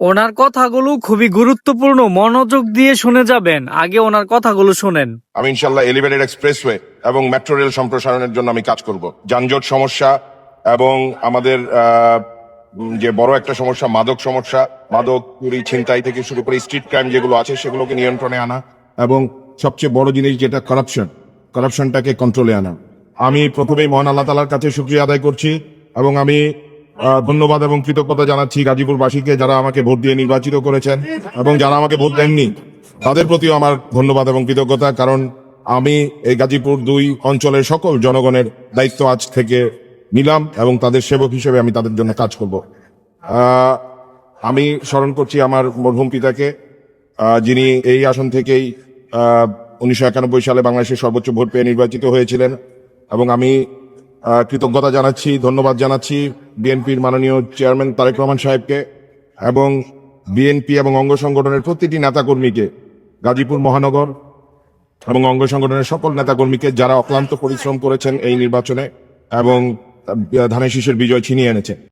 ওনার কথাগুলো খুবই গুরুত্বপূর্ণ, মনোযোগ দিয়ে শুনে যাবেন। আগে ওনার কথাগুলো শোনেন। আমি ইনশাল্লাহ এলিভেটেড এক্সপ্রেসওয়ে এবং মেট্রো রেল সম্প্রসারণের জন্য আমি কাজ করব। যানজট সমস্যা এবং আমাদের যে বড় একটা সমস্যা মাদক সমস্যা, মাদক চুরি ছিনতাই থেকে শুরু করে স্ট্রিট ক্রাইম যেগুলো আছে সেগুলোকে নিয়ন্ত্রণে আনা, এবং সবচেয়ে বড় জিনিস যেটা কারাপশনটাকে কন্ট্রোলে আনা। আমি প্রথমেই মহান আল্লাহ তাআলার কাছে শুকরিয়া আদায় করছি এবং আমি ধন্যবাদ এবং কৃতজ্ঞতা জানাচ্ছি গাজীপুরবাসীকে, যারা আমাকে ভোট দিয়ে নির্বাচিত করেছেন, এবং যারা আমাকে ভোট দেননি তাদের প্রতিও আমার ধন্যবাদ এবং কৃতজ্ঞতা। কারণ আমি এই গাজীপুর 2 অঞ্চলের সকল জনগণের দায়িত্ব আজ থেকে নিলাম এবং তাদের সেবক হিসেবে আমি তাদের জন্য কাজ করব। আমি স্মরণ করছি আমার মরহুম পিতাকে, যিনি এই আসন থেকেই 1991 সালে বাংলাদেশের সর্বোচ্চ ভোট পেয়ে নির্বাচিত হয়েছিলেন। এবং আমি কৃতজ্ঞতা জানাচ্ছি, ধন্যবাদ জানাচ্ছি বিএনপির মাননীয় চেয়ারম্যান তারেক রহমান সাহেবকে এবং বিএনপি এবং অঙ্গ সংগঠনের প্রতিটি নেতাকর্মীকে, গাজীপুর মহানগর এবং অঙ্গ সংগঠনের সকল নেতাকর্মীকে, যারা অক্লান্ত পরিশ্রম করেছেন এই নির্বাচনে এবং ধানের শীষের বিজয় ছিনিয়ে এনেছে।